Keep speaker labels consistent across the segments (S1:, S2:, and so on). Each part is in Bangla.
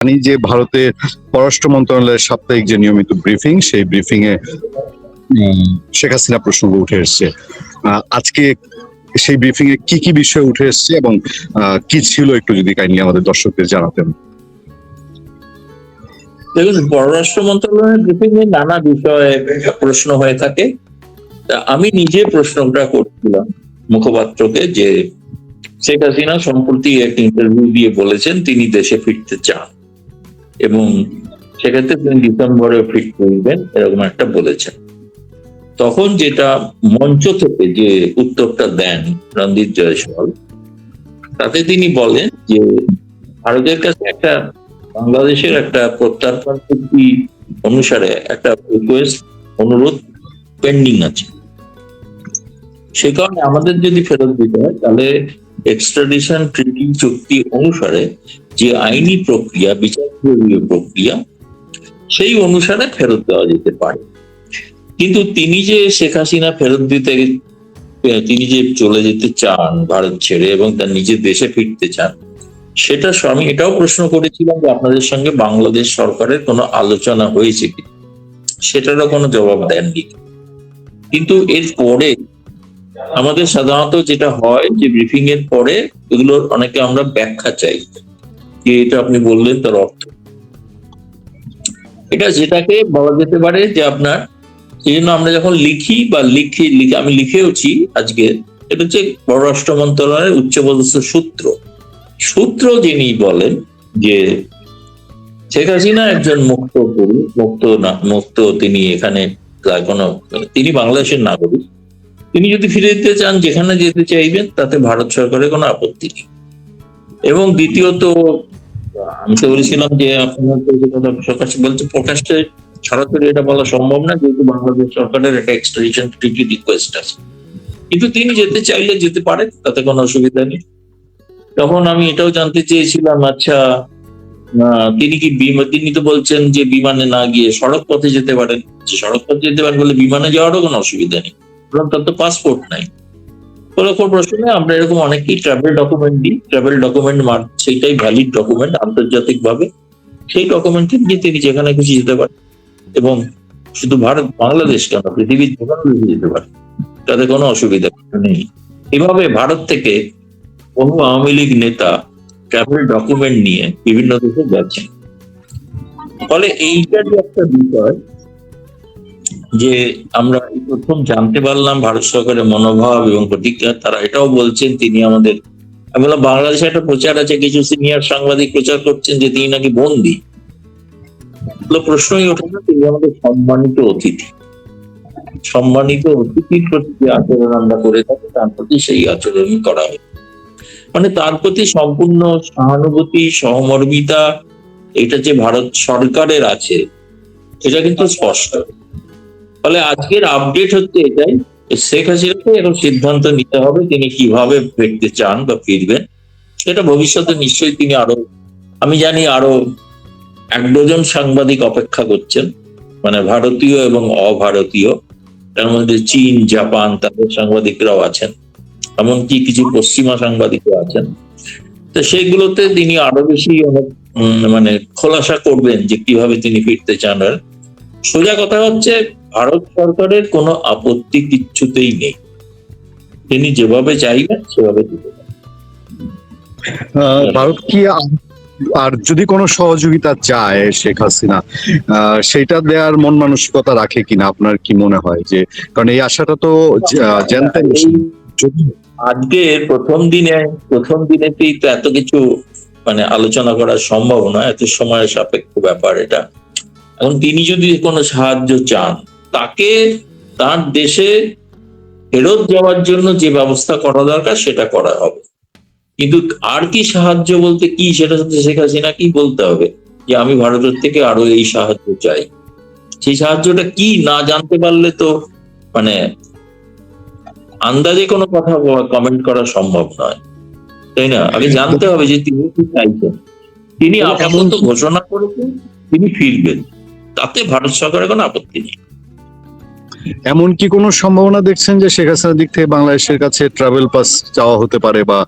S1: জানি যে ভারতের পররাষ্ট্র মন্ত্রণালয়ের সাপ্তাহিক যে নিয়মিত ব্রিফিং, সেই ব্রিফিং এ শেখ হাসিনা প্রসঙ্গ উঠে এসছে। আজকে সেই ব্রিফিং এ কি কি বিষয় উঠে এসছে এবং কি ছিল একটু যদি কাইন্ডলি আমাদের দর্শকদের জানাতেন।
S2: দেখুন, পররাষ্ট্র মন্ত্রণালয়ের ব্রিফিং এ নানা বিষয়ে প্রশ্ন হয়ে থাকে। আমি নিজে প্রশ্নটা করছিলাম মুখপাত্রকে যে শেখ হাসিনা সম্প্রতি একটা ইন্টারভিউ দিয়ে বলেছেন তিনি দেশে ফিরতে চান এবং সেক্ষেত্রে তিনি ডিসেম্বরে ফিট করবেন, এরকম একটা বলেছেন। তখন যেটা মঞ্চ থেকে যে উত্তরটা দেন রণদীপ জয়সওয়াল, তাতে তিনি বলেন যে ভারতের কাছে একটা বাংলাদেশের একটা প্রত্যার্পণ চুক্তি অনুসারে একটা রিকোয়েস্ট, অনুরোধ পেন্ডিং আছে। সে কারণে আমাদের যদি ফেরত দিতে হয় তাহলে এক্সট্রাডিশন ট্রিটি চুক্তি অনুসারে যে আইনি প্রক্রিয়া, বিচারীয় প্রক্রিয়া, সেই অনুসারে ফেরত দেওয়া যেতে পারে। কিন্তু তিনি যে শেখ হাসিনা ফেরত দিতে, তিনি যে চলে যেতে চান ভারত ছেড়ে এবং তার নিজের দেশে ফিরতে চান, সেটা আমি এটাও প্রশ্ন করেছিলাম যে আপনাদের সঙ্গে বাংলাদেশ সরকারের কোনো আলোচনা হয়েছে কি, সেটারও কোনো জবাব দেননি। কিন্তু এর পরে আমাদের সাধারণত যেটা হয় যে ব্রিফিং এর পরে এগুলোর অনেকে আমরা ব্যাখ্যা চাই যে এটা আপনি বললেন তার অর্থ এটা, যেটাকে বলা যেতে পারে যে আপনার, সেই জন্য আমরা যখন লিখি বা আমি লিখেওছি আজকে, এটা হচ্ছে পররাষ্ট্র মন্ত্রণালয়ের উচ্চপদস্থ সূত্র যিনি বলেন যে শেখ হাসিনা একজন মুক্ত তিনি এখানে তিনি বাংলাদেশের নাগরিক, তিনি যদি ফিরে যেতে চান, যেখানে যেতে চাইবেন, তাতে ভারত সরকারের কোনো আপত্তি নেই। এবং দ্বিতীয়ত আমি তো বলেছিলাম যে আপনার বলছে প্রকাশ্যে সরাসরি এটা বলা সম্ভব না, যেহেতু বাংলাদেশ সরকারের একটা এক্সট্রাডিশন ট্রিটি রিকোয়েস্ট আছে, কিন্তু তিনি যেতে চাইলে যেতে পারেন, তাতে কোনো অসুবিধা নেই। তখন আমি এটাও জানতে চেয়েছিলাম, আচ্ছা তিনি তো বলছেন যে বিমানে না গিয়ে সড়ক পথে যেতে পারেন, যে সড়ক পথে যেতে পারেন বলে বিমানে যাওয়ারও কোনো অসুবিধা নেই, কারণ তার তো পাসপোর্ট নাই। প্রশ্নে আমরা এরকম অনেকেই ট্রাভেল ডকুমেন্ট দিই, ট্রাভেল ডকুমেন্ট সেইটাই ভ্যালিড ডকুমেন্ট আন্তর্জাতিক ভাবে, সেই ডকুমেন্টে নিয়ে তিনি যেখানে খুশি যেতে পারেন এবং শুধু বাংলাদেশ কেন, পৃথিবীর যেখানে যেতে পারে, তাতে কোনো অসুবিধা নেই। এভাবে ভারত থেকে বহু আওয়ামী লীগ নেতা ট্রাভেল ডকুমেন্ট নিয়ে বিভিন্ন দেশে যাচ্ছেন। ফলে এইটারই একটা বিষয় যে আমরা প্রথম জানতে পারলাম ভারত সরকারের মনোভাব এবং প্রতিক্রিয়া। তারা এটাও বলছেন তিনি আমাদের, আমি বললাম বাংলাদেশে একটা প্রচার আছে, কিছু সিনিয়র সাংবাদিক প্রচার করছেন যে তিনি নাকি বন্দী। প্রশ্নই ওঠে না, তিনি আমাদের অতিথির প্রতি যে আচরণ আমরা করে থাকি, তার প্রতি সেই আচরণই করা হয়। মানে তার প্রতি সম্পূর্ণ সহানুভূতি, সহমর্মিতা, এটা যে ভারত সরকারের আছে, এটা কিন্তু স্পষ্ট। ফলে আজকের আপডেট হচ্ছে এটাই, শেখ হাসিনাকে এখন সিদ্ধান্ত নিতে হবে তিনি কিভাবে ফিরতে চান বা ফিরবেন। সেটা ভবিষ্যতে নিশ্চয়ই তিনি আমি জানি আরো 1 ডজন সাংবাদিক অপেক্ষা করছেন, মানে ভারতীয় এবং অভারতীয়, তার মধ্যে চীন, জাপান, তাদের সাংবাদিকরাও আছেন, এমনকি কিছু পশ্চিমা সাংবাদিকও আছেন। তো সেগুলোতে তিনি আরো বেশি মানে খোলাসা করবেন যে কিভাবে তিনি ফিরতে চান। আর সোজা কথা হচ্ছে, ভারত সরকারের কোনো আপত্তি কিচ্ছুতেই নেই, তিনি যেভাবে চাইবেন সেভাবে দিতে পারেন।
S1: ভারত কি আর যদি কোনো সহযোগিতা চায় শেখ হাসিনা, সেটা দেওয়ার মন মানসিকতা রাখে কিনা, আপনার কি মনে হয়? যে কারণ এই আশাটা তো জানতেন
S2: আজকে প্রথম দিনেতেই তো এত কিছু মানে আলোচনা করা সম্ভব নয়, এত সময় সাপেক্ষ ব্যাপার এটা। এখন তিনি যদি কোনো সাহায্য চান, তাকে তার দেশে ফেরত যাওয়ার জন্য যে ব্যবস্থা করা দরকার সেটা করা হবে। কিন্তু আর কি সাহায্য বলতে কি, সেটা হচ্ছে শেখ হাসিনা কি বলতে হবে যে আমি ভারতের থেকে আরো এই সাহায্য চাই। সেই সাহায্যটা কি না জানতে পারলে তো মানে আন্দাজে কোনো কথা কমেন্ট করা সম্ভব নয়, তাই না? আগে জানতে হবে যে তিনি কি চাইছেন। তিনি আপাতত ঘোষণা করেছেন তিনি ফিরবেন, তাতে ভারত সরকারের কোনো আপত্তি নেই।
S1: এমন কি কোনো সম্ভাবনা দেখছেন যে শেখ হাসিনার দিক থেকে বাংলাদেশের কাছে ট্রাভেল পাস চাওয়া হতে পারে, বা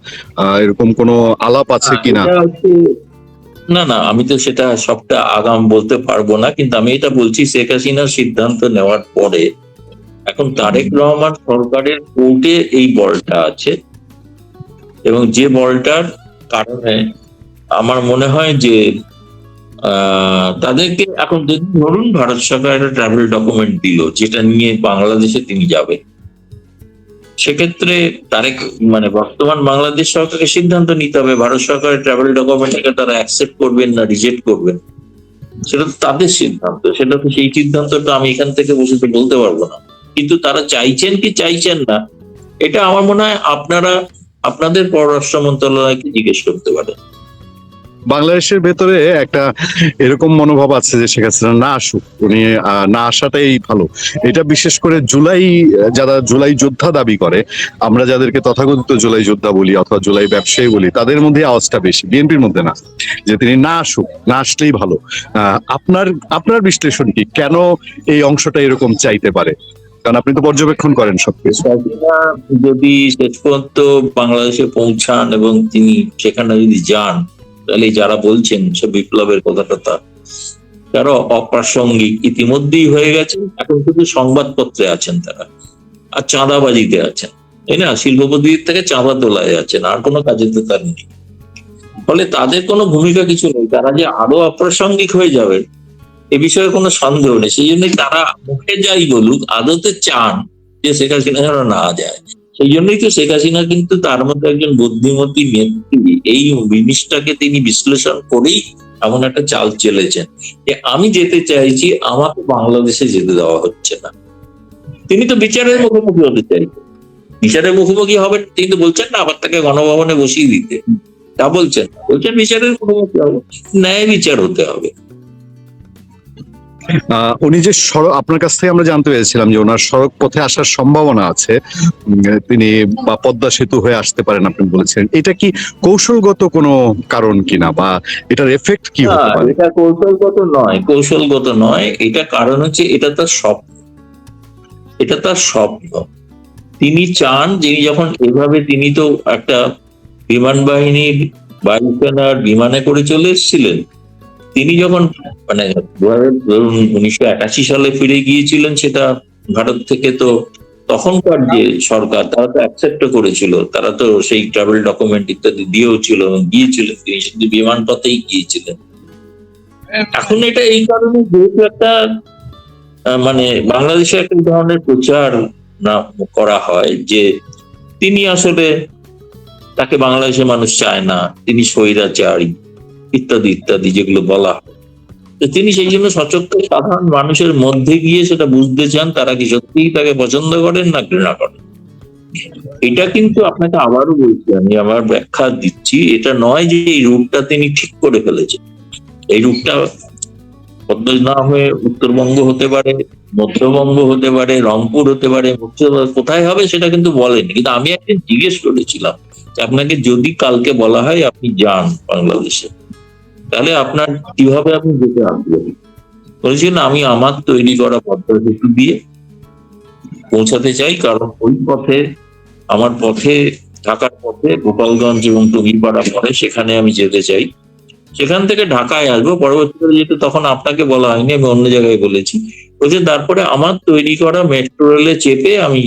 S1: এরকম কোনো আলাপ আছে কিনা?
S2: না না, আমি তো সেটা সবটা আগাম বলতে পারবো না, কিন্তু আমি এটা বলছি শেখ হাসিনার সিদ্ধান্ত নেওয়ার পরে এখন তারেক রহমান সরকারের কোর্টে এই বলটা আছে, এবং যে বলটার কারণে আমার মনে হয় যে তাদেরকে এখন যদি ধরুন ভারত সরকার একটা ট্রাভেল ডকুমেন্ট দিল যেটা নিয়ে বাংলাদেশে তিনি যাবেন, সেক্ষেত্রে তারেক মানে বর্তমান বাংলাদেশ সরকারকে সিদ্ধান্ত নিতে হবে ভারত সরকারের ট্রাভেল ডকুমেন্টকে তারা অ্যাকসেপ্ট করবেন না রিজেক্ট করবেন। সেটা তো তাদের সিদ্ধান্ত, সেটা তো সেই সিদ্ধান্তটা আমি এখান থেকে বসে তো বলতে পারবো না। কিন্তু তারা চাইছেন কি চাইছেন না, এটা আমার মনে হয় আপনারা আপনাদের পররাষ্ট্র মন্ত্রণালয়কে জিজ্ঞেস করতে পারেন।
S1: বাংলাদেশের ভেতরে একটা এরকম মনোভাব আছে যে শেখ হাসিনা না আসুক, উনি না আসাটাই ভালো। এটা বিশেষ করে যারা জুলাই যোদ্ধা দাবি করে, আমরা যাদেরকে তথাকথিত জুলাই যোদ্ধা বলি অথবা জুলাই ব্যবসায়ী বলি, তাদের মধ্যে আওয়াজটা বেশি, বিএনপির মধ্যে না, যে তিনি না আসুক, না আসলেই ভালো। আপনার আপনার বিশ্লেষণ কি, কেন এই অংশটা এরকম চাইতে পারে? কারণ আপনি তো পর্যবেক্ষণ করেন সবকিছু।
S2: হাসিনা যদি শেষ পর্যন্ত বাংলাদেশে পৌঁছান এবং তিনি সেখানে যদি যান, তাহলে যারা বলছেন সে বিপ্লবের কথাটা তারা অপ্রাসঙ্গিক ইতিমধ্যেই হয়ে গেছে। এখন শুধু সংবাদপত্রে আছেন তারা, আর চাঁদাবাজিতে আছেন, তাই না? শিল্পপতির থেকে চাঁদা তোলায় যাচ্ছেন, আর কোনো কাজে তো তার নেই। ফলে তাদের কোনো ভূমিকা কিছু নেই, তারা যে আরো অপ্রাসঙ্গিক হয়ে যাবে এ বিষয়ে কোনো সন্দেহ নেই। সেই জন্যই তারা মুখে যাই বলুক আদতে চান যে শেখ হাসিনা যেন না যায়। সেই জন্যই তো শেখ হাসিনা কিন্তু তার মধ্যে একজন বুদ্ধিমতী ব্যক্তি, এই জিনিসটাকে তিনি বিশ্লেষণ করেই এমন একটা চাল চলেছেন যে আমি যেতে চাইছি, আমাকে বাংলাদেশে যেতে দেওয়া হচ্ছে না। তিনি তো বিচারের মুখোমুখি হতে চাইছেন, বিচারের মুখোমুখি হবেন তিনি তো বলছেন না আবার তাকে গণভবনে বসিয়ে দিতে, তা বলছেন না, বলছেন বিচারের মুখোমুখি হবে, ন্যায় বিচার হতে হবে।
S1: উনি যে সড়ক, আপনার কাছ থেকে আমরা জানতে পেরেছিলাম যে ওনার সড়ক পথে আসার সম্ভাবনা আছে, তিনি বা পদ্মা সেতু হয়ে আসতে পারেন আপনি বলেছেন। এটা কি কৌশলগত কোনো কারণ কিনা, বা এটার এফেক্ট কি হতে পারে?
S2: এটা কৌশলগত নয়, কৌশলগত নয়, এটা কারণ হচ্ছে এটা তার স্বপ্ন, এটা তার স্বপ্ন। তিনি চান যিনি যখন এভাবে, তিনি তো একটা বিমান বাহিনীর বায়ুসেনার বিমানে করে চলে এসেছিলেন, তিনি যখন মানে 1981 সালে ফিরে গিয়েছিলেন সেটা ভারত থেকে, তো তখনকার যে সরকার তারা তো অ্যাকসেপ্ট করেছিল, তারা তো সেই ট্রাভেল ডকুমেন্ট ইত্যাদি দিয়েও ছিল এবং গিয়েছিলেন, তিনি শুধু বিমান পথেই গিয়েছিলেন। এখন এটা এই কারণে যেহেতু একটা মানে বাংলাদেশে একটা ধরনের প্রচার না করা হয় যে তিনি আসলে, তাকে বাংলাদেশের মানুষ চায় না, তিনি স্বৈরাচারী ইত্যাদি ইত্যাদি যেগুলো বলা হয়, তো তিনি সেই জন্য সচক্ষে সাধারণ মানুষের মধ্যে গিয়ে সেটা বুঝতে চান তারা কি সত্যিই তাকে পছন্দ করেন না ঘৃণা করেন। এটা কিন্তু আপনাকে আবারও বলছি, আমি আমার ব্যাখ্যা দিচ্ছি, এটা নয় যে এই রূপটা তিনি ঠিক করে ফেলেছেন। এই রূপটা পদ্মা না হয়ে উত্তরবঙ্গ হতে পারে, মধ্যবঙ্গ হতে পারে, রংপুর হতে পারে, কোথায় হবে সেটা কিন্তু বলেনি। কিন্তু আমি একদিন জিজ্ঞেস করেছিলাম যে আপনাকে যদি কালকে বলা হয় আপনি যান বাংলাদেশে, তাহলে আপনার কিভাবে আপনি যেতে আগ্রহী? বলেছিলেন আমি আমার তৈরি করা পদ্মা সেতু দিয়ে পৌঁছাতে চাই, কারণ ওই পথে আমার পথে ঢাকার পথে গোপালগঞ্জ এবং টুঙ্গিপাড়া পরে সেখানে আমি যেতে চাই, সেখান থেকে ঢাকায় আসবো। পরবর্তীকালে যেহেতু তখন আপনাকে বলা হয়নি, আমি অন্য জায়গায় বলেছি, বলছে তারপরে আমার তৈরি করা মেট্রো রেলে চেপে আমি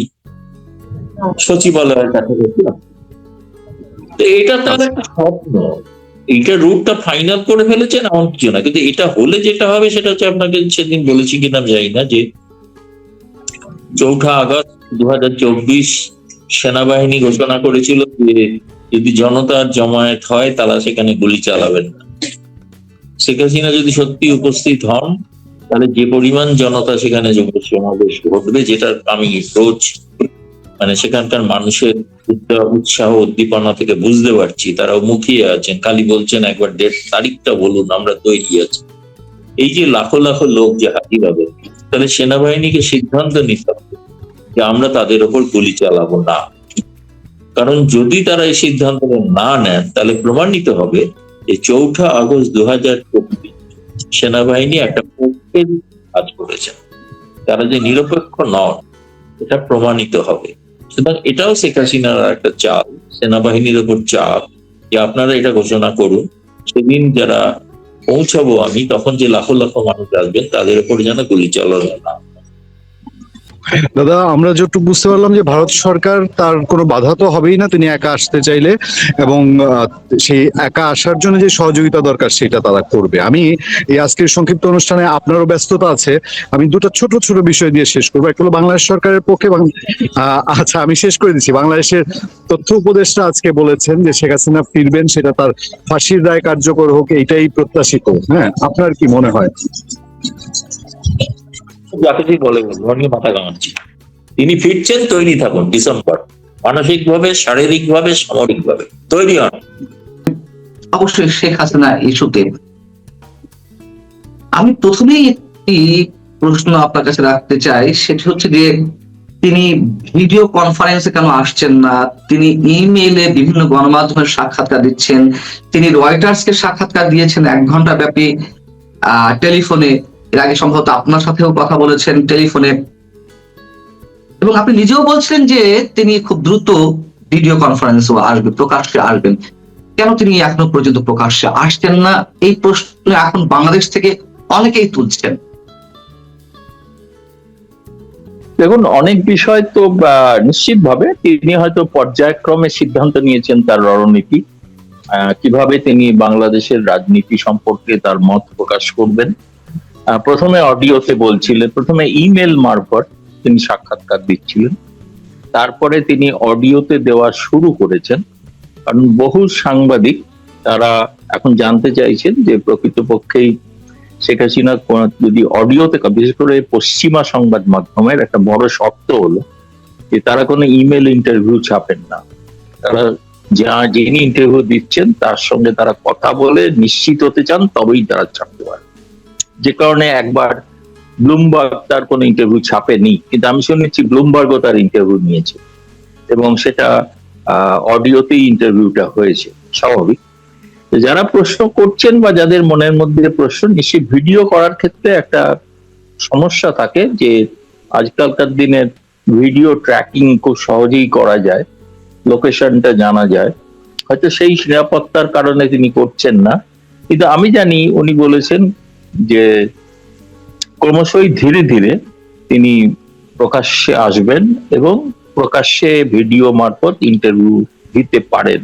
S2: সচিবালয়ের কাছাকাছি আসবো। তো এটা তার একটা স্বপ্ন, এইটা রুটটা ফাইনাল করে ফেলেছেন এমন কিছু না, কিন্তু এটা হলে যেটা হবে সেটা হচ্ছে, আপনাকে সেদিন বলেছি কিনা জানি না, যে 4 আগস্ট 2024 সেনাবাহিনী ঘোষণা করেছিল যে যদি জনতার জমায়েত হয় তারা সেখানে গুলি চালাবেন না। শেখ হাসিনা যদি সত্যি উপস্থিত হন তাহলে যে পরিমাণ জনতা সেখানে সমাবেশ ঘটবে, যেটা আমি রোজ মানে সেখানকার মানুষের উৎসাহ উদ্দীপনা থেকে বুঝতে পারছি, তারাও মুখিয়ে আছেন, খালি বলছেন একবার ডেট তারিখটা বলুন আমরা তৈরি আছি। এই যে লাখো লাখো লোক যে হাজির হবে, তাহলে সেনাবাহিনীকে সিদ্ধান্ত নিতে হবে যে আমরা তাদের ওপর গুলি চালাবো না। কারণ যদি তারা এই সিদ্ধান্ত না নেন তাহলে প্রমাণিত হবে যে 4 আগস্ট 2024 সেনাবাহিনী একটা পক্ষের কাজ করেছে, তারা যে নিরপেক্ষ নন এটা প্রমাণিত হবে। সুতরাং এটাও শেখ হাসিনার একটা চাপ, সেনাবাহিনীর ওপর চাপ যে আপনারা এটা ঘোষণা করুন। সেদিন যারা পৌঁছাবো আমি, তখন যে লাখো লাখো মানুষ আসবেন তাদের উপর যেন গুলি চালানো না।
S1: দাদা, আমরা যতটুকু বুঝতে পারলাম যে ভারত সরকার তার কোনো বাধা তো হবেই না তিনি একা আসতে চাইলে, এবং সেই একা আসার জন্য যে সহযোগিতা দরকার সেটা তারা করবে। আমি এই আজকের সংক্ষিপ্ত অনুষ্ঠানে, আপনারও ব্যস্ততা আছে, আমি দুটো ছোট ছোট বিষয় দিয়ে শেষ করবো। একটা হলো বাংলাদেশ সরকারের পক্ষে আচ্ছা আমি শেষ করে দিচ্ছি। বাংলাদেশের তথ্য উপদেষ্টা আজকে বলেছেন যে শেখ হাসিনা ফিরবেন, সেটা তার ফাঁসির রায় কার্যকর হোক এইটাই প্রত্যাশিত। হ্যাঁ, আপনার কি মনে হয়?
S2: যাকে ঠিক বলে বলবো, আমি মাথা ঘামাচ্ছি। তিনি ফিরছেন, তৈরি থাকুন ডিসেম্বর, মানসিকভাবে, শারীরিকভাবে, সামরিকভাবে তৈরি হন।
S3: অবশ্যই শেখ হাসিনা ইস্যুতে আমি প্রথমেই একটি প্রশ্ন আপনার কাছে রাখতে চাই, সেটি হচ্ছে যে তিনি ভিডিও কনফারেন্সে কেন আসছেন না? তিনি ইমেইলে বিভিন্ন গণমাধ্যমের সাক্ষাৎকার দিচ্ছেন, তিনি রয়টার্সকে সাক্ষাৎকার দিয়েছেন 1 ঘন্টা ব্যাপী টেলিফোনে। এর আগে সম্ভবত আপনার সাথেও কথা বলেছেন টেলিফোনে, এবং আপনি নিজেও বলছেন যে তিনি খুব দ্রুত ভিডিও কনফারেন্সও আসবেন, প্রকাশ্যে আসবেন। কেন তিনি এখনো পর্যন্ত প্রকাশ্যে আসছেন না? এই প্রশ্ন এখন বাংলাদেশ থেকে অনেকেই তুলছেন।
S4: দেখুন, অনেক বিষয় তো নিশ্চিতভাবে তিনি হয়তো পর্যায়ক্রমে সিদ্ধান্ত নিয়েছেন তার রণনীতি, কিভাবে তিনি বাংলাদেশের রাজনীতি সম্পর্কে তার মত প্রকাশ করবেন। প্রথমে অডিওতে বলছিলেন, প্রথমে ইমেল মারফত তিনি সাক্ষাৎকার দিচ্ছিলেন, তারপরে তিনি অডিওতে দেওয়া শুরু করেছেন। কারণ বহু সাংবাদিক তারা এখন জানতে চাইছেন যে প্রকৃতপক্ষেই শেখ হাসিনা যদি অডিওতে, বিশেষ করে পশ্চিমা সংবাদ মাধ্যমের একটা বড় শর্ত হলো যে তারা কোনো ইমেল ইন্টারভিউ ছাপেন না। তারা যিনি ইন্টারভিউ দিচ্ছেন তার সঙ্গে তারা কথা বলে নিশ্চিত হতে চান, তবেই তারা ছাপতে পারে। যে কারণে একবার ব্লুমবার্গ তার কোনো ইন্টারভিউ ছাপেনি, কিন্তু আমি শুনেছি ব্লুমবার্গও তার ইন্টারভিউ নিয়েছে, এবং সেটা অডিওতেই ইন্টারভিউটা হয়েছে। স্বাভাবিক যারা প্রশ্ন করছেন বা যাদের মনের মধ্যে প্রশ্ন, নিশ্চয়ই ভিডিও করার ক্ষেত্রে একটা সমস্যা থাকে যে আজকালকার দিনের ভিডিও ট্র্যাকিং খুব সহজেই করা যায়, লোকেশনটা জানা যায়। হয়তো সেই নিরাপত্তার কারণে তিনি করছেন না, কিন্তু আমি জানি উনি বলেছেন যে ক্রমশই ধীরে ধীরে তিনি প্রকাশ্যে আসবেন এবং প্রকাশ্যে ভিডিও মারফত ইন্টারভিউ দিতে পারেন।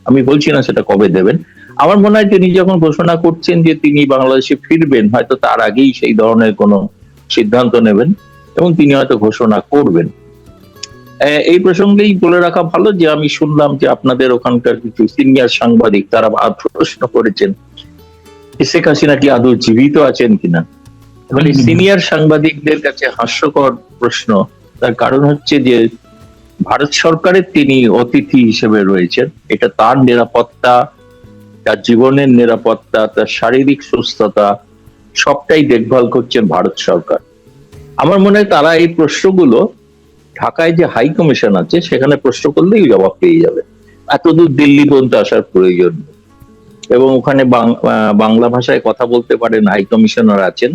S4: আমি বলছি না সেটা কবে দেবেন। আমার মনে হয় তিনি যখন ঘোষণা করছেন যে তিনি বাংলাদেশে ফিরবেন, হয়তো তার আগেই সেই ধরনের কোনো সিদ্ধান্ত নেবেন এবং তিনি হয়তো ঘোষণা করবেন। এই প্রসঙ্গেই বলে রাখা ভালো যে আমি শুনলাম যে আপনাদের ওখানকার কিছু সিনিয়র সাংবাদিক তারা প্রশ্ন করেছেন শেখ হাসিনা কি আদৌ জীবিত আছেন কিনা। মানে সিনিয়র সাংবাদিকদের কাছে হাস্যকর প্রশ্ন। তার কারণ হচ্ছে যে ভারত সরকারের তিনি অতিথি হিসেবে রয়েছেন, এটা তার নিরাপত্তা, তার জীবনের নিরাপত্তা, তার শারীরিক সুস্থতা সবটাই দেখভাল করছেন ভারত সরকার। আমার মনে হয় তারা এই প্রশ্নগুলো ঢাকায় যে হাই কমিশন আছে সেখানে প্রশ্ন করলেই জবাব পেয়ে যাবে, এতদূর দিল্লি পর্যন্ত আসার প্রয়োজন নেই। এবং ওখানে বাংলা ভাষায় কথা বলতে পারেন হাই কমিশনার আছেন,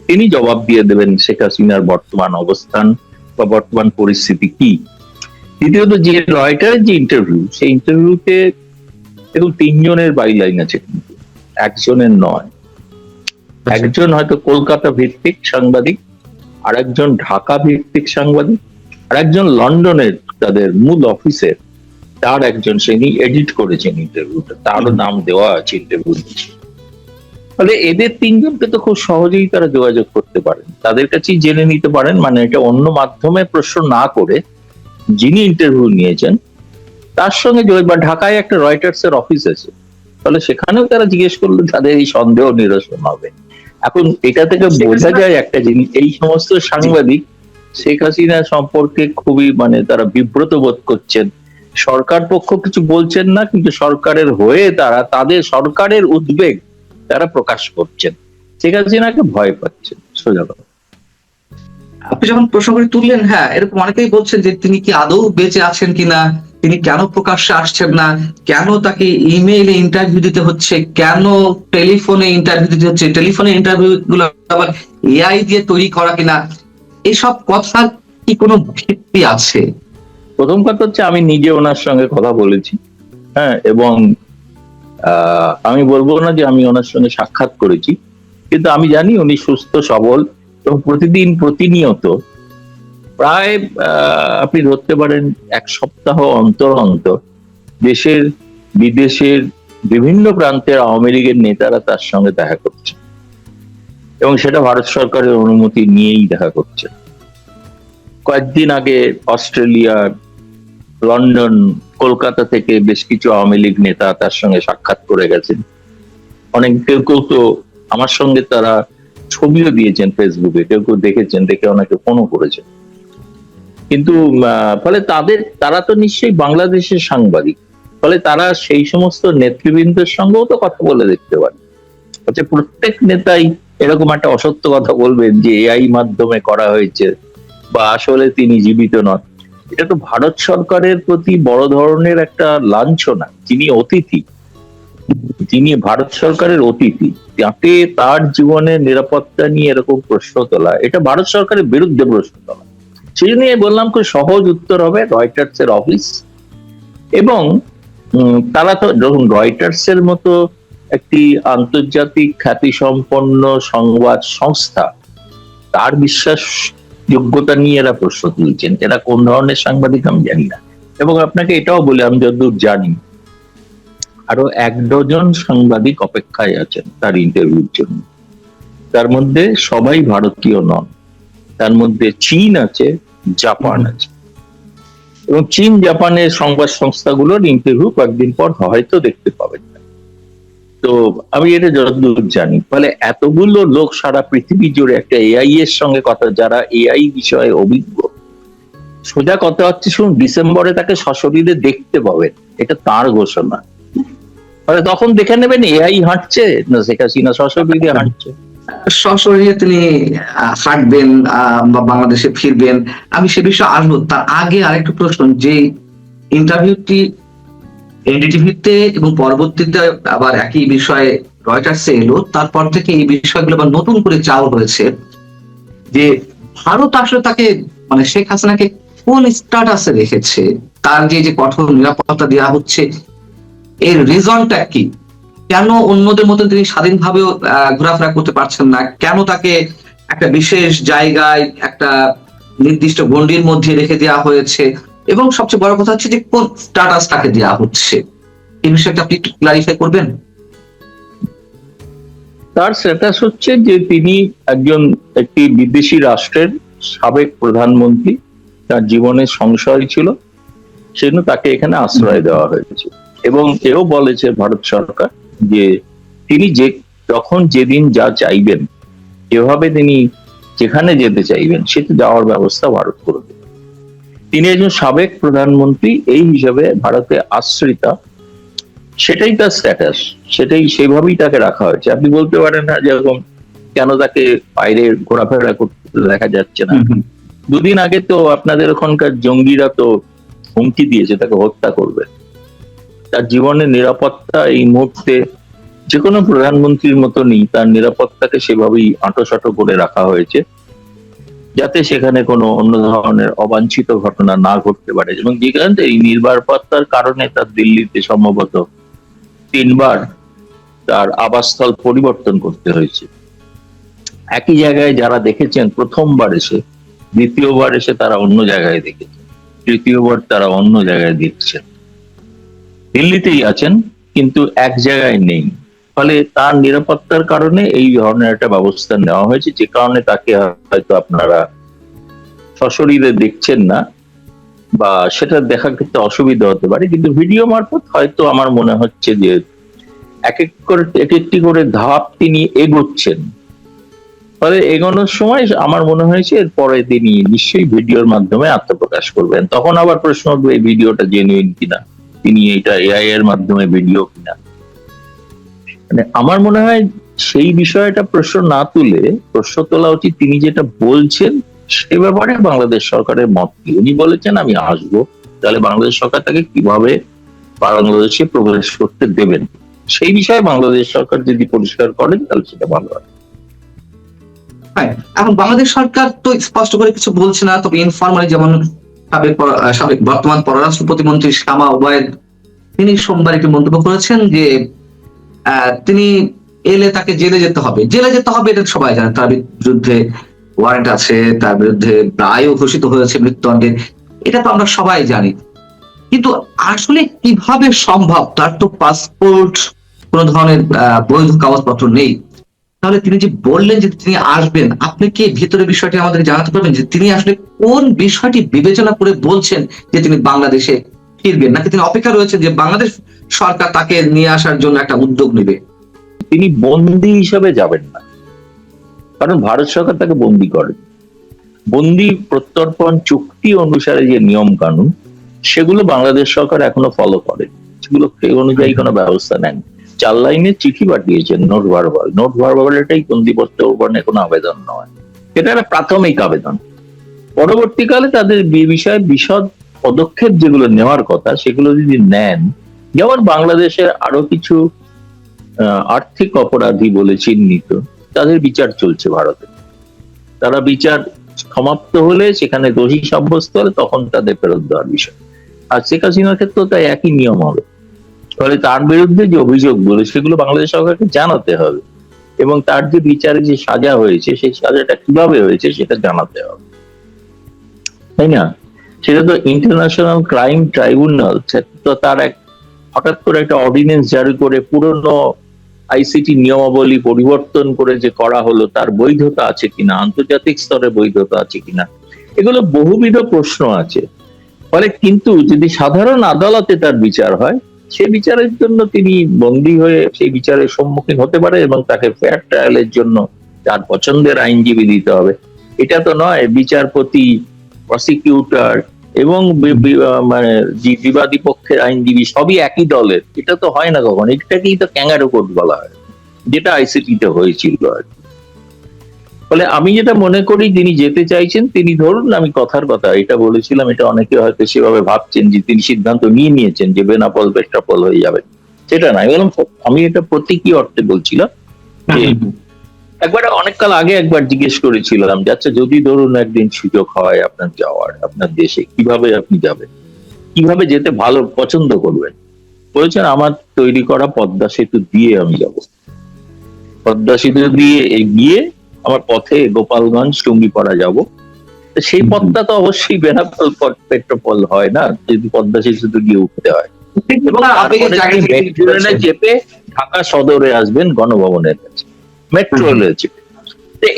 S4: তিনি জবাব দিয়ে দেবেন শেখ হাসিনার বর্তমান অবস্থান বা বর্তমান পরিস্থিতি কি। দ্বিতীয়ত, যে রয়টারের যে ইন্টারভিউ, সেই ইন্টারভিউতে দেখুন 3 জনের বাইলাইন আছে, কিন্তু একজনের নয়। একজন হয়তো কলকাতা ভিত্তিক সাংবাদিক, আর একজন ঢাকা ভিত্তিক সাংবাদিক, আর একজন লন্ডনের তাদের মূল অফিসের তার একজন, তিনি এডিট করেছেন ইন্টারভিউটা, তারও নাম দেওয়া আছে ইন্টারভিউ। ফলে এদের 3 জনকে তো খুব সহজেই তারা যোগাযোগ করতে পারেন, তাদের কাছেই জেনে নিতে পারেন। মানে এটা অন্য মাধ্যমে প্রশ্ন না করে যিনি ইন্টারভিউ নিয়েছেন তার সঙ্গে বা ঢাকায় একটা রয়টার্স এর অফিস আছে, ফলে সেখানেও তারা জিজ্ঞেস করলে তাদের এই সন্দেহ নিরসন হবে। এখন এটা থেকে বোঝা যায় একটা জিনিস, এই সমস্ত সাংবাদিক শেখ হাসিনা সম্পর্কে খুবই তারা বিব্রত বোধ করছেন। সরকার পক্ষ কিছু বলছেন না, কিন্তু সরকারের হয়ে তারা তাদের সরকারের উদ্বেগ তারা প্রকাশ করছেন, শেখ হাসিনাকে ভয় পাচ্ছেন, সোজা কথা।
S3: আপনি যখন প্রসঙ্গটি তুললেন, হ্যাঁ, এরকম অনেকেই বলছেন যে তিনি কি আদৌ বেঁচে আছেন কিনা, তিনি কেন প্রকাশ্যে আসছেন না, কেন তাকে ইমেইলে ইন্টারভিউ দিতে হচ্ছে, কেন টেলিফোনে ইন্টারভিউ দিতে হচ্ছে, টেলিফোনে ইন্টারভিউ গুলো আবার এআই দিয়ে তৈরি করা কিনা, এসব কথা কি কোনো ভিত্তি আছে?
S4: প্রথম কথা হচ্ছে আমি নিজে ওনার সঙ্গে কথা বলেছি, হ্যাঁ, এবং আমি বলবো না যে আমি ওনার সঙ্গে সাক্ষাৎ করেছি, কিন্তু আমি জানি উনি সুস্থ সবল এবং প্রতিনিয়ত প্রায় আপনি ধরতে পারেন এক সপ্তাহ অন্তর অন্তর দেশের বিদেশের বিভিন্ন প্রান্তের আওয়ামী লীগের নেতারা তার সঙ্গে দেখা করছে, এবং সেটা ভারত সরকারের অনুমতি নিয়েই দেখা করছে। কয়েকদিন আগে অস্ট্রেলিয়া, লন্ডন, কলকাতা থেকে বেশ কিছু আওয়ামী লীগ নেতা তার সঙ্গে সাক্ষাৎ করে গেছেন। কেউ তো আমার সঙ্গে তারা ছবিও দিয়েছেন ফেসবুকে, কেউ দেখেছেন, দেখে অনেকে ফোনও করেছেন। কিন্তু ফলে তারা তো নিশ্চয়ই বাংলাদেশের সাংবাদিক, ফলে তারা সেই সমস্ত নেতৃবৃন্দের সঙ্গেও তো কথা বলে দেখতে পারে। প্রত্যেক নেতাই এরকম একটা অসত্য কথা বলবেন যে এআই মাধ্যমে করা হয়েছে বা আসলে তিনি জীবিত নন। এটা তো ভারত সরকারের প্রতি বড় ধরনের একটা লাঞ্ছনা। যিনি ভারত সরকারের অতিথি, তাকে তার জীবনের নিরাপত্তা নিয়ে এরকম প্রশ্ন তোলা, এটা ভারত সরকারের বিরুদ্ধে প্রশ্ন তোলা। সেই জন্য বললাম খুব সহজ উত্তর হবে রয়টার্স এর অফিস। এবং তারা তো যখন রয়টার্স এর মতো একটি আন্তর্জাতিক খ্যাতিসম্পন্ন সংবাদ সংস্থা, তার বিশ্বাস যোগ্যতা নিয়ে এরা প্রশ্ন তুলছেন। এরা কোন ধরনের সাংবাদিক আমি জানি না। এবং আপনাকে এটাও বলে, আমি যতদূর জানি আরো 1 ডজন সাংবাদিক অপেক্ষায় আছেন তার ইন্টারভিউর জন্য। তার মধ্যে সবাই ভারতীয় নন, তার মধ্যে চীন আছে, জাপান আছে, এবং চীন জাপানের সংবাদ সংস্থাগুলোর ইন্টারভিউ কয়েকদিন পর হয়তো দেখতে পাবেন। তো আমি এটা যতদূর জানি, ফলে এতগুলো লোক সারা পৃথিবী জুড়ে একটা এআই এর সঙ্গে কথা, যারা এআই বিষয়ে অভিজ্ঞ, সোজা কথা হচ্ছে শুনুন, ডিসেম্বরে তাকে সশরীরে দেখতে পাবেন, এটা তার ঘোষণা। ফলে তখন দেখে নেবেন এআই হাঁটছে না শেখ হাসিনা সশরীরে হাঁটছে।
S3: সশরীরে তিনি হাঁটবেন বা বাংলাদেশে ফিরবেন, আমি সে বিষয়ে আসবো। তার আগে আরেকটা প্রশ্ন, যে ইন্টারভিউটি এনডিটিভিতে এবং পরবর্তীতে আবার একই বিষয়ে রয়টার্সে এলো, তারপর থেকে এই বিষয়গুলো আবার নতুন করে চাওয়া হয়েছে যে ভারত আসলে তাকে, মানে শেখ হাসিনাকে কোন স্ট্যাটাসে রেখেছে, তার যে কঠোর নিরাপত্তা দেওয়া হচ্ছে, এর রিজনটা কি? কেন অন্যদের মতো তিনি স্বাধীনভাবেও ঘোরাফেরা করতে পারছেন না? কেন তাকে একটা বিশেষ জায়গায় একটা নির্দিষ্ট গণ্ডির মধ্যে রেখে দেওয়া হয়েছে? এবং সবচেয়ে বড় কথা হচ্ছে যে কোন স্ট্যাটাস তাকে দেওয়া হচ্ছে, এই বিষয়টা আপনি একটু ক্লারিফাই করবেন?
S4: তার স্ট্যাটাস হচ্ছে যে তিনি একটি বিদেশি রাষ্ট্রের সাবেক প্রধানমন্ত্রী, তার জীবনে সংশয় ছিল, সেজন্য তাকে এখানে আশ্রয় দেওয়া হয়েছে। এবং এও বলেছে ভারত সরকার যে তিনি যখন যেদিন যা চাইবেন, যেভাবে তিনি যেখানে যেতে চাইবেন, সেটা যাওয়ার ব্যবস্থা ভারত করে দেবে। তিনি একজন সাবেক প্রধানমন্ত্রী, এই হিসাবে ভারতে আশ্রিতা, সেটাই তার স্ট্যাটাস, সেইভাবেই তাকে রাখা হয়েছে। আপনি বলতে পারেন না যেরকম কেন তাকে বাইরে ঘোরাফেরা করতে দেখা যাচ্ছে না। 2 দিন আগে তো আপনাদের ওখানকার জঙ্গিরা তো হুমকি দিয়েছে তাকে হত্যা করবে। তার জীবনের নিরাপত্তা এই মুহূর্তে যে কোনো প্রধানমন্ত্রীর মতনই তার নিরাপত্তাকে সেভাবেই আঁটোসাঁটো করে রাখা হয়েছে, যাতে সেখানে কোনো অন্য ধরনের অবাঞ্ছিত ঘটনা না ঘটতে পারে। এবং যেখানে এই নিরাপত্তার কারণে তার দিল্লিতে সম্ভবত 3 বার তার আবাসস্থল পরিবর্তন করতে হয়েছে। একই জায়গায় যারা দেখেছেন প্রথমবার এসে, দ্বিতীয়বার এসে তারা অন্য জায়গায় দেখেছেন, তৃতীয়বার তারা অন্য জায়গায় দেখছেন। দিল্লিতেই আছেন কিন্তু এক জায়গায় নেই। ফলে তার নিরাপত্তার কারণে এই ধরনের একটা ব্যবস্থা নেওয়া হয়েছে, যে কারণে তাকে হয়তো আপনারা সশরীরে দেখছেন না, বা সেটা দেখার ক্ষেত্রে অসুবিধা হতে পারে। কিন্তু ভিডিও মারফত হয়তো আমার মনে হচ্ছে যে এক একটি করে ধাপ তিনি এগোচ্ছেন। ফলে এগোনোর সময় আমার মনে হয়েছে এরপরে তিনি নিশ্চয়ই ভিডিওর মাধ্যমে আত্মপ্রকাশ করবেন। তখন আবার প্রশ্ন উঠবে এই ভিডিওটা জেনুইন কিনা, তিনি এটা এআই এর মাধ্যমে ভিডিও কিনা। মানে আমার মনে হয় সেই বিষয়টা প্রশ্ন না তুলে প্রশ্ন তোলা উচিত তিনি যেটা বলছেন সে ব্যাপারে বাংলাদেশ সরকারের মত কি। উনি বলেছেন আমি আসবো, তাহলে বাংলাদেশ সরকার তাকে কিভাবে বাংলাদেশে প্রবেশ করতে দেবেন, সেই বিষয়ে বাংলাদেশ সরকার যদি পরিষ্কার করেন তাহলে সেটা ভালো হয়।
S3: এখন বাংলাদেশ সরকার তো স্পষ্ট করে কিছু বলছে না, তবে ইনফরমালি যেমন সাবেক বর্তমান পররাষ্ট্র প্রতিমন্ত্রী শামা ওবায়েদ তিনি সোমবার একটি মন্তব্য করেছেন যে তিনি এলে তাকে জেলে যেতে হবে, এটা সবাই জানে। তার বিরুদ্ধে ওয়ারেন্ট আছে, তার বিরুদ্ধে রায়ও ঘোষিত হয়েছে মৃত্যুদণ্ডের, এটা তো আমরা সবাই জানি। কিন্তু আসলে কিভাবে সম্ভব? তার তো পাসপোর্ট, কোন ধরনের বৈধ কাগজপত্র নেই। তাহলে তিনি যে বললেন যে তিনি আসবেন, আপনি কি ভিতরে বিষয়টি আমাদের জানাতে পারবেন যে তিনি আসলে কোন বিষয়টি বিবেচনা করে বলছেন যে তিনি বাংলাদেশে ফিরবেন, নাকি তিনি অপেক্ষা রয়েছেন যে বাংলাদেশ সরকার তাকে নিয়ে আসার জন্য একটা উদ্যোগ নেবে?
S4: তিনি বন্দী হিসেবে যাবেন না, কারণ ভারত সরকার তাকে বন্দী করে। বন্দী প্রত্যর্পণ চুক্তি অনুসারে যে নিয়ম কানুন, সেগুলো বাংলাদেশ সরকার এখনো ফলো করে, সেগুলো সেই অনুযায়ী কোনো ব্যবস্থা নেন। 4 লাইনের চিঠি পাঠিয়েছেন, নোট ভার্বাল, এটাই বন্দী প্রত্যর্পণের কোনো আবেদন নয়, এটা একটা প্রাথমিক আবেদন। পরবর্তীকালে তাদের বিষয়ে বিশদ পদক্ষেপ যেগুলো নেওয়ার কথা, সেগুলো যদি নেন, যেমন বাংলাদেশের আরো কিছু আর্থিক অপরাধী বলে চিহ্নিত, তাদের বিচার চলছে ভারতে। তারা বিচার সমাপ্ত হলে, সেখানে দোষী সাব্যস্ত হলে, তখন তাদের ফেরত দেওয়ার বিষয়। আর শেখ হাসিনার ক্ষেত্রেও তাই একই নিয়ম হবে। ফলে তার বিরুদ্ধে যে অভিযোগগুলো, সেগুলো বাংলাদেশ সরকারকে জানাতে হবে, এবং তার যে বিচারে যে সাজা হয়েছে, সেই সাজাটা কিভাবে হয়েছে সেটা জানাতে হবে, তাই না? সেটা তো ইন্টারন্যাশনাল ক্রাইম ট্রাইব্যুনাল, তো তার হঠাৎ করে একটা অর্ডিন্যান্স জারি করে পুরনো আইসিটি নিয়মাবলী পরিবর্তন করে যে করা হলো, তার বৈধতা আছে কিনা, আন্তর্জাতিক স্তরে বৈধতা আছে কিনা, এগুলো বহুবিধ প্রশ্ন আছে। ফলে কিন্তু যদি সাধারণ আদালতে তার বিচার হয়, সে বিচারের জন্য তিনি বন্দী হয়ে সেই বিচারের সম্মুখীন হতে পারে, এবং তাকে ফেয়ার ট্রায়ালের জন্য তার পছন্দের আইনজীবী দিতে হবে। এটা তো নয় বিচারপতি, প্রসিকিউটর এবং মানে বিবাদী পক্ষের আইনজীবী সবই একই দলের, এটা তো হয় না কখন। এটাকেই তো ক্যাঙ্গারু কোর্ট বলা হয়, যেটা আইসিটিতে হয়েছিল আর কি। ফলে আমি যেটা মনে করি, তিনি যেতে চাইছেন, তিনি ধরুন, আমি কথার কথা এটা বলেছিলাম, এটা অনেকে হয়তো সেভাবে ভাবছেন যে তিনি সিদ্ধান্ত নিয়েছেন যে বেনাপোল বেস্টাপোল হয়ে যাবে, সেটা না। আমি এটা প্রতীকী অর্থে বলছিলাম যে একবার অনেককাল আগে একবার জিজ্ঞেস করেছিলাম যে আচ্ছা, যদি ধরুন একদিন সুযোগ হয় আপনার যাওয়ার, আপনার দেশে, কিভাবে আপনি যাবেন, কিভাবে যেতে ভালো পছন্দ করবেন? বলেছেন, আমার তৈরি করা পদ্মা সেতু দিয়ে আমি যাব। পদ্মা সেতু দিয়ে গিয়ে আমার পথে গোপালগঞ্জ, টুঙ্গিপাড়া যাব। সেই পথটা তো অবশ্যই বেনাপোল পেট্রোপল হয় না, যদি পদ্মা সেতু দিয়ে উঠতে হয়। এবং মেট্রো রেলে চেপে ঢাকা সদরে আসবেন গণভবনের কাছে, মেট্রো রেলে চেপে।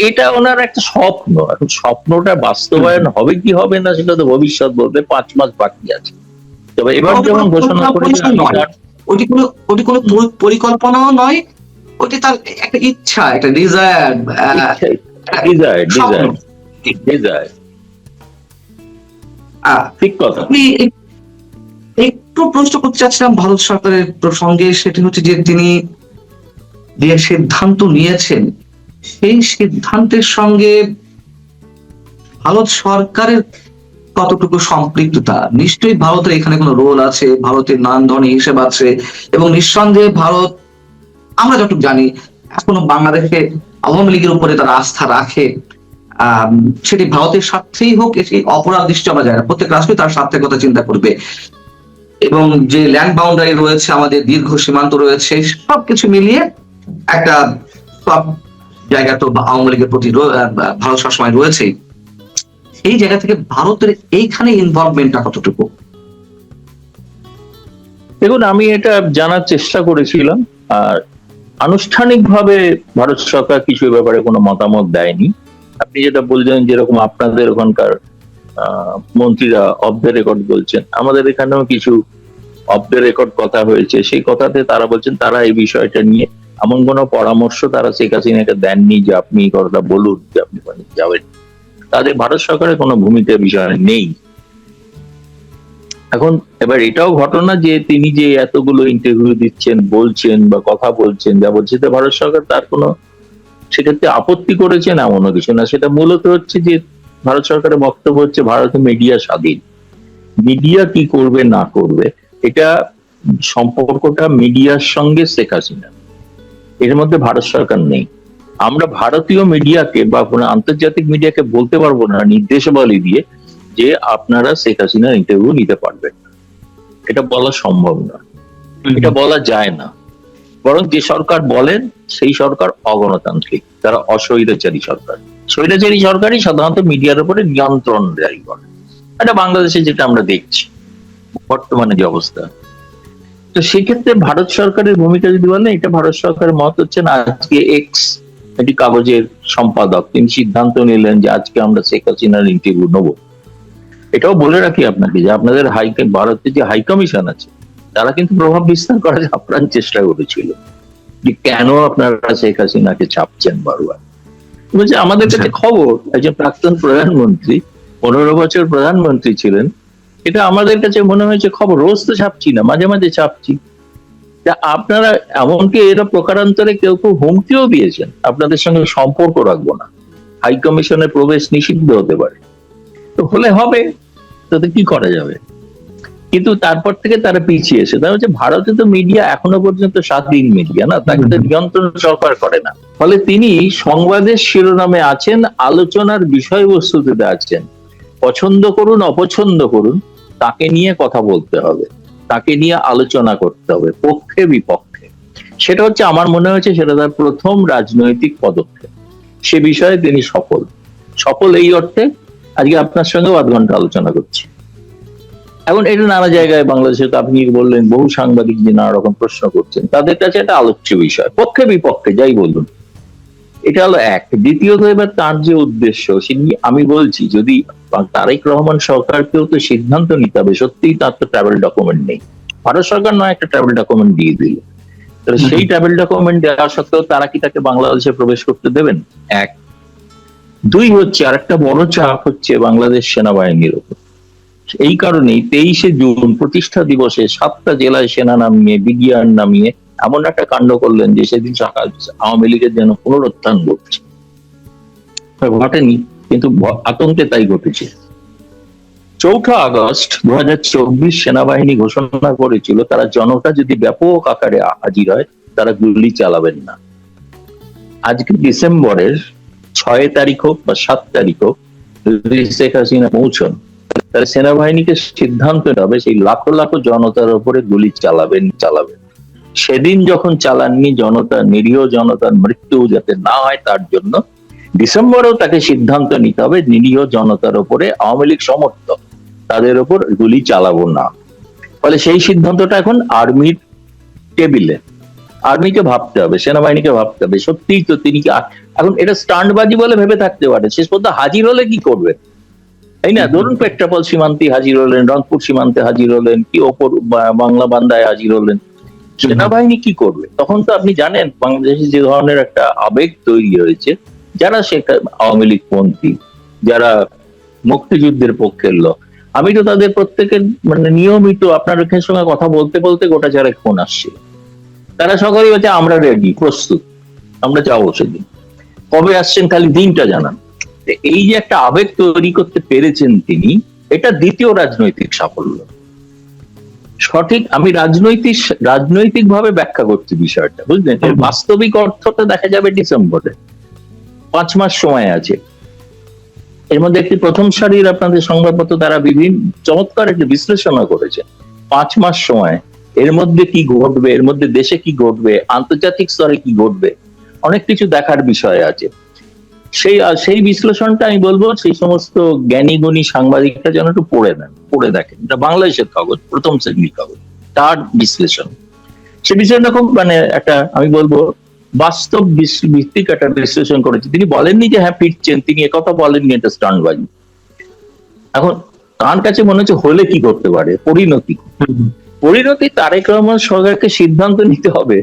S4: এটা ওনার একটা স্বপ্ন। এখন স্বপ্নটা বাস্তবায়ন হবে কি হবে না, সেটা তো ভবিষ্যৎ বলবে। 5 মাস বাকি আছে। তবে এবার যেমন ঘোষণা করেছেন,
S3: ওটি কোনো পরিকল্পনাও নয়, ওটি তার একটা ইচ্ছা, একটা ডিজায়ার।
S4: ঠিক কথা।
S3: আমি একটু প্রশ্ন করতে চাচ্ছিলাম ভারত সরকারের প্রসঙ্গে, সেটি হচ্ছে যে তিনি যে সিদ্ধান্ত নিয়েছেন, সেই সিদ্ধান্তের সঙ্গে ভারত সরকারের কতটুকু সম্পৃক্ততা? নিশ্চয়ই ভারতের এখানে কোনো রোল আছে, ভারতের নানান ধরনের হিসেব আছে, এবং নিঃসন্দেহে ভারত, আমরা যতটুকু জানি, এখনো বাংলাদেশে আওয়ামী লীগের উপরে তারা আস্থা রাখে। সেটি ভারতের স্বার্থেই হোক, এটি অপরাধ দৃষ্টি আমরা জানি না, প্রত্যেক রাষ্ট্রই তার স্বার্থের কথা চিন্তা করবে। এবং যে ল্যান্ড বাউন্ডারি রয়েছে, আমাদের দীর্ঘ সীমান্ত রয়েছে, সবকিছু মিলিয়ে একটা সব জায়গা তো আওয়ামী লীগের প্রতি ভারত সবসময় রয়েছে। এই জায়গা থেকে ভারতের এইখানে ইনভলভমেন্টটা কতটুকু?
S4: দেখুন, আমি এটা জানার চেষ্টা করেছিলাম, আর আনুষ্ঠানিকভাবে ভারত সরকার কিছু ব্যাপারে কোনো মতামত দেয়নি। আপনি যেটা বলছেন, যেরকম আপনাদের ওখানকার মন্ত্রীরা অফ দ্য রেকর্ড বলছেন, আমাদের এখানেও কিছু অফ দ্য রেকর্ড কথা হয়েছে। সেই কথাতে তারা বলছেন তারা এই বিষয়টা নিয়ে এমন কোনো পরামর্শ তারা শেখ হাসিনাকে দেননি যে আপনি এই কথাটা বলুন যে আপনি যাবেন। তাদের ভারত সরকারের কোনো ভূমিকা বিষয় নেই। এখন এবার এটাও ঘটনা যে তিনি যে এতগুলো ইন্টারভিউ দিচ্ছেন, বলছেন বা কথা বলছেন, যা বলছে, ভারত সরকার তার কোনো সেক্ষেত্রে আপত্তি করেছেন এমনও কিছু না। সেটা মূলত হচ্ছে যে ভারত সরকারের বক্তব্য হচ্ছে ভারতে মিডিয়া স্বাধীন, মিডিয়া কি করবে না করবে, এটা সম্পর্কটা মিডিয়ার সঙ্গে শেখ হাসিনা, এর মধ্যে ভারত সরকার নেই। আমরা ভারতীয় মিডিয়াকে বা কোনো আন্তর্জাতিক মিডিয়াকে বলতে পারবো না নির্দেশাবলী দিয়ে যে আপনারা শেখ হাসিনার ইন্টারভিউ নিতে পারবেন না, এটা বলা সম্ভব না, এটা বলা যায় না। বরং যে সরকার বলেন সেই সরকার অগণতান্ত্রিক, তারা অস্বৈরাচারী সরকার। স্বৈরাচারী সরকারই সাধারণত মিডিয়ার উপরে নিয়ন্ত্রণ জারি করে। এটা বাংলাদেশে যেটা আমরা দেখছি বর্তমানে যে অবস্থা। তো সেক্ষেত্রে ভারত সরকারের ভূমিকা যদি বলেন, এটা ভারত সরকারের মত হচ্ছে না, আজকে এক্স একটি কাগজের সম্পাদক তিনি সিদ্ধান্ত নিলেন যে আজকে আমরা শেখ হাসিনার ইন্টারভিউ নেবো। এটাও বলে রাখি আপনাকে যে আপনাদের ভারতের যে হাই কমিশন আছে তারা কিন্তু প্রভাব বিস্তার করার আপ্রাণ চেষ্টা করেছিল যে কেন আপনারা শেখ হাসিনাকে চাপছেন বারবার। বলছে আমাদের কাছে খবর, একজন প্রাক্তন প্রধানমন্ত্রী 15 বছর প্রধানমন্ত্রী ছিলেন, এটা আমাদের কাছে মনে হয়েছে খবর, রোজ তো চাপছি না, মাঝে মাঝে চাপছি। আপনারা এমনকি এরা প্রকারান্তরে কেউ কেউ হুমকিও দিয়েছেন আপনাদের সঙ্গে সম্পর্ক রাখবো না, হাই কমিশনের প্রবেশ নিষিদ্ধ হতে পারে। তো হলে হবে, তাতে কি করা যাবে? কিন্তু তারপর থেকে তারা পিছিয়ে এসে, তার হচ্ছে ভারতে তো মিডিয়া এখনো পর্যন্ত স্বাধীন মিডিয়া না, তাকে তো নিয়ন্ত্রণ সরকার করে না। ফলে তিনি সংবাদের শিরোনামে আছেন, আলোচনার বিষয়বস্তুতে আছেন। পছন্দ করুন অপছন্দ করুন, তাকে নিয়ে কথা বলতে হবে, তাকে নিয়ে আলোচনা করতে হবে পক্ষে বিপক্ষে। সেটা হচ্ছে আমার মনে হয়েছে সেটা তার প্রথম রাজনৈতিক পদক্ষেপ। সে বিষয়ে তিনি সফল এই অর্থে আজকে আপনার সঙ্গেও 8 ঘন্টা আলোচনা করছি। এখন এটা নানা জায়গায় বাংলাদেশে তো আপনি বললেন বহু সাংবাদিক যে নানা রকম প্রশ্ন করছেন, তাদের কাছে এটা আলোচ্য বিষয়, পক্ষে বিপক্ষে যাই বলুন। এটা হলো এক। দ্বিতীয়ত এবার তার যে উদ্দেশ্য, আমি বলছি যদি তারেক রহমান সরকারকেও তো সিদ্ধান্ত নিতে হবে, সত্যিই তার তো ট্রাভেল ডকুমেন্ট নেই, ভারত সরকার নয় একটা ট্রাভেল ডকুমেন্ট দিয়ে দিল, তাহলে সেই ট্রাভেল ডকুমেন্ট দেওয়া সত্ত্বেও তারা কি তাকে বাংলাদেশে প্রবেশ করতে দেবেন? এক। দুই হচ্ছে আরেকটা বড় চাপ হচ্ছে বাংলাদেশ সেনাবাহিনীর উপর। এই কারণেই 23শে জুন প্রতিষ্ঠা দিবসে 7টা জেলায় সেনা নামিয়ে বিডিআর নামিয়ে এমন একটা কাণ্ড করলেন যে সেদিন সকাল আওয়ামী লীগের যেন পুনরুত্থান ঘটেনি, কিন্তু আতঙ্কে তাই ঘটেছে। 4 আগস্ট 2024 সেনাবাহিনী ঘোষণা করেছিল তারা জনতা যদি ব্যাপক আকারে হাজির হয় তারা গুলি চালাবেন না। আজকে ডিসেম্বরের 6 তারিখ হোক বা 7 তারিখ হোক, যদি শেখ হাসিনা পৌঁছন, তাহলে সেনাবাহিনীকে সিদ্ধান্ত হবে সেই লাখো লাখো জনতার উপরে গুলি চালাবেন। সেদিন যখন চালাননি, জনতা, নিরীহ জনতার মৃত্যু যাতে না হয় তার জন্য ডিসেম্বরেও তাকে সিদ্ধান্ত নিতে হবে নিরীহ জনতার উপরে, আওয়ামী লীগ সমর্থক তাদের উপর গুলি চালাবো না। ফলে সেই সিদ্ধান্তটা এখন আর্মির টেবিলে, আর্মিকে ভাবতে হবে, সেনাবাহিনীকে ভাবতে হবে। সত্যিই তো তিনি এখন এটা স্টান্টবাজি বলে ভেবে থাকতে পারে, শেষ পর্যন্ত হাজির হলে কি করবে, তাই না? ধরুন পেট্রাপল সীমান্তে হাজির হলেন, রংপুর সীমান্তে হাজির হলেন, কি ওপর বাংলা বান্দায় হাজির হলেন, সেনাবাহিনী কি করবে? তখন তো আপনি জানেন বাংলাদেশে যে ধরনের একটা আবেগ তৈরি হয়েছে, যারা সেটা আওয়ামী লীগ পন্থী, যারা মুক্তিযুদ্ধের পক্ষের লোক, আমি তো তাদের প্রত্যেকের মানে নিয়মিত আপনার সঙ্গে কথা বলতে বলতে গোটা যারা ফোন আসছে, তারা সকলেই হচ্ছে আমরা রেডি, প্রস্তুত, আমরা যাবো সেদিন, কবে আসছেন খালি দিনটা জানান। এই যে একটা আবেগ তৈরি করতে পেরেছেন তিনি, এটা দ্বিতীয় রাজনৈতিক সাফল্য। সঠিক, আমি রাজনৈতিক ভাবে ব্যাখ্যা করছি বিষয়টা, বুঝলেন? এর বাস্তবিক অর্থটা দেখা যাবে ডিসেম্বরে। 5 মাস সময় আছে। এর মধ্যে একটি প্রথম সারির আপনাদের সংবাদপত্র তারা বিভিন্ন চমৎকার একটি বিশ্লেষণা করেছে। 5 মাস সময়, এর মধ্যে কি ঘটবে, এর মধ্যে দেশে কি ঘটবে, আন্তর্জাতিক স্তরে কি ঘটবে, অনেক কিছু দেখার বিষয় আছে। সেই বিশ্লেষণটা আমি বলবো সেই সমস্ত জ্ঞানী গুণী সাংবাদিকরা যেন একটু পড়ে দেখেন। এটা বাংলাদেশের কাগজ, প্রথম শ্রেণীর কাগজ, তার বিশ্লেষণ। সে বিষয়টা খুব মানে একটা আমি বলবো বাস্তব ভিত্তিক একটা বিশ্লেষণ করেছে। তিনি বলেননি যে হ্যাঁ ফিরছেন, তিনি একথা বলেননি এটা স্টান্টবাজি। এখন তার কাছে মনে হচ্ছে হলে কি করতে পারে, পরিণতি তারেক রহমান সরকারকে সিদ্ধান্ত নিতে হবে,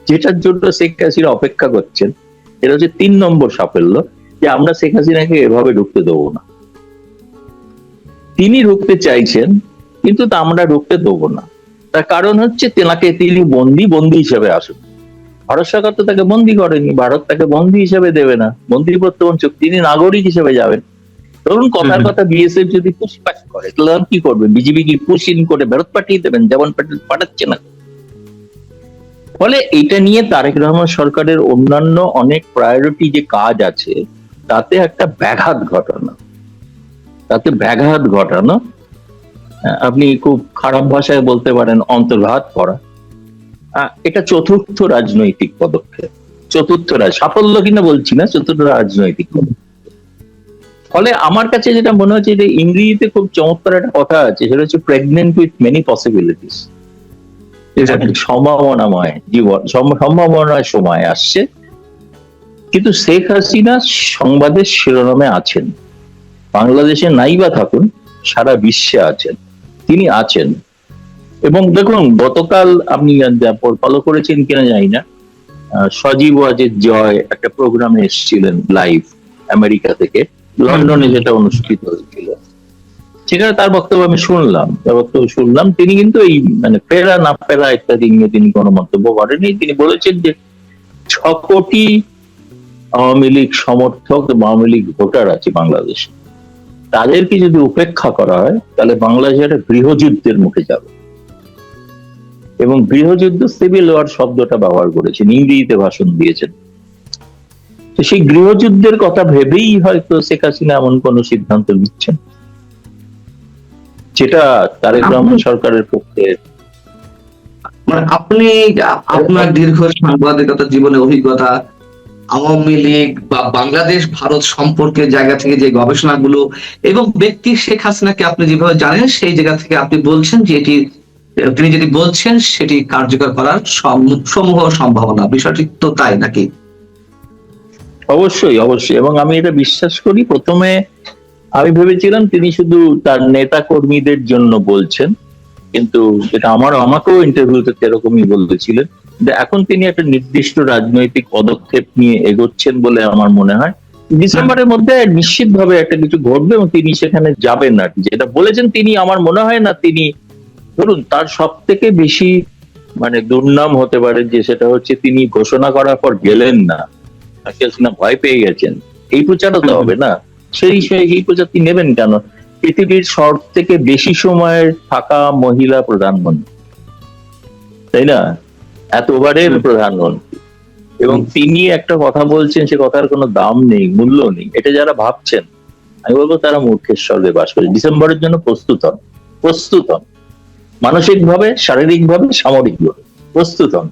S4: যেটার জন্য শেখ হাসিনা অপেক্ষা করছেন। এটা হচ্ছে 3 নম্বর সাফল্য, যে আমরা শেখ হাসিনাকে এভাবে ঢুকতে দেবো না। তিনি ঢুকতে চাইছেন কিন্তু আমরা ঢুকতে দেবো না। তার কারণ হচ্ছে তিনি বন্দী হিসেবে আসুন। ভারত সরকার তো তাকে বন্দী করেনি, ভারত তাকে বন্দী হিসেবে দেবে না, বন্দী প্রত্যর্পণ চুক্তি, তিনি নাগরিক হিসেবে যাবেন। ধরুন কথার কথা বিএসএফ যদি পুশপাস করে, তাহলে কি করবে? বিজেপি কি পুশ ইন করে ফেরত পাঠিয়ে দেবেন, যেমন পাঠাচ্ছে না? ফলে এটা নিয়ে তারেক রহমান সরকারের অন্যান্য অনেক প্রায়োরিটি যে কাজ আছে তাতে একটা ব্যাঘাত ঘটানো, আপনি খুব খারাপ ভাষায় বলতে পারেন অন্তর্ঘাত করা। এটা চতুর্থ রাজনৈতিক পদক্ষেপ, সাফল্য কিনা বলছি না, চতুর্থ রাজনৈতিক পদক্ষেপ। ফলে আমার কাছে যেটা মনে হচ্ছে যে ইংরেজিতে খুব চমৎকার একটা কথা আছে, সেটা হচ্ছে প্রেগনেন্ট উইথ মেনি পসিবিলিটিস। সম্ভাবনাময় জীবন, সম্ভাবনাময় সময় আসছে। কিন্তু শেখ হাসিনা সংবাদের শিরোনামে আছেন, বাংলাদেশে নাই বা থাকুন, সারা বিশ্বে আছেন, তিনি আছেন। এবং দেখুন, গতকাল আপনি ফলো করেছেন কিনা জানি না, সজীব ওয়াজেদ জয় একটা প্রোগ্রামে এসেছিলেন লাইভ আমেরিকা থেকে, লন্ডনে যেটা অনুষ্ঠিত হয়েছিল। সেখানে তার বক্তব্য আমি শুনলাম। তিনি কিন্তু এই মানে ফেরা না ফেরা ইত্যাদি নিয়ে তিনি কোনো মন্তব্য করেননি। তিনি বলেছেন যে 6 কোটি আওয়ামী লীগ সমর্থক এবং আওয়ামী লীগ ভোটার আছে বাংলাদেশে, তাদেরকে যদি উপেক্ষা করা হয় তাহলে বাংলাদেশ একটা গৃহযুদ্ধের মুখে যাবে। এবং গৃহযুদ্ধ, সিভিল ওয়ার শব্দটা ব্যবহার করেছেন, ইংরেজিতে ভাষণ দিয়েছেন। তো সেই গৃহযুদ্ধের কথা ভেবেই হয়তো শেখ হাসিনা এমন কোন সিদ্ধান্ত নিচ্ছেন, যেটা তারেক রহমান সরকারের পক্ষে।
S3: মানে আপনি আপনার দীর্ঘ সাংবাদিকতা জীবনের অভিজ্ঞতা, আওয়ামী লীগ বা বাংলাদেশ ভারত সম্পর্কের জায়গা থেকে যে গবেষণাগুলো এবং ব্যক্তি শেখ হাসিনাকে আপনি যেভাবে জানেন, সেই জায়গা থেকে আপনি বলছেন যে তিনি যেটি বলছেন সেটি কার্যকর করার সমূহ সম্ভাবনা। বিষয়টি তো তাই নাকি?
S4: অবশ্যই। এবং আমি এটা বিশ্বাস করি। প্রথমে আমি ভেবেছিলাম তিনি শুধু তার নেতা কর্মীদের জন্য বলছেন, কিন্তু এটা আমাকেও ইন্টারভিউতে এরকমই বলেছিলেন। এখন তিনি একটা নির্দিষ্ট রাজনৈতিক পদক্ষেপ নিয়ে এগোচ্ছেন বলে আমার মনে হয়। ডিসেম্বরের মধ্যে নিশ্চিতভাবে একটা কিছু ঘটবে এবং তিনি সেখানে যাবেন আর কি, যেটা বলেছেন তিনি। আমার মনে হয় না তিনি, ধরুন, তার সব থেকে বেশি মানে দুর্নাম হতে পারে যে সেটা হচ্ছে তিনি ঘোষণা করার পর গেলেন না, ভয় পেয়ে গেছেন। এই প্রচারও তো হবে না, সেই প্রচার তিনি নেবেন কেন? পৃথিবীর সব থেকে বেশি সময় থাকা মহিলা প্রধানমন্ত্রী, তাই না? এতবারের প্রধানমন্ত্রী, এবং তিনি একটা কথা বলছেন, সে কথার কোনো দাম নেই, মূল্য নেই। এটা যারা ভাবছেন, আমি বলবো তারা মূর্খের স্বর্গে বাস করে। ডিসেম্বরের জন্য প্রস্তুত হন, মানসিকভাবে, শারীরিকভাবে, সামরিকভাবে প্রস্তুত হন।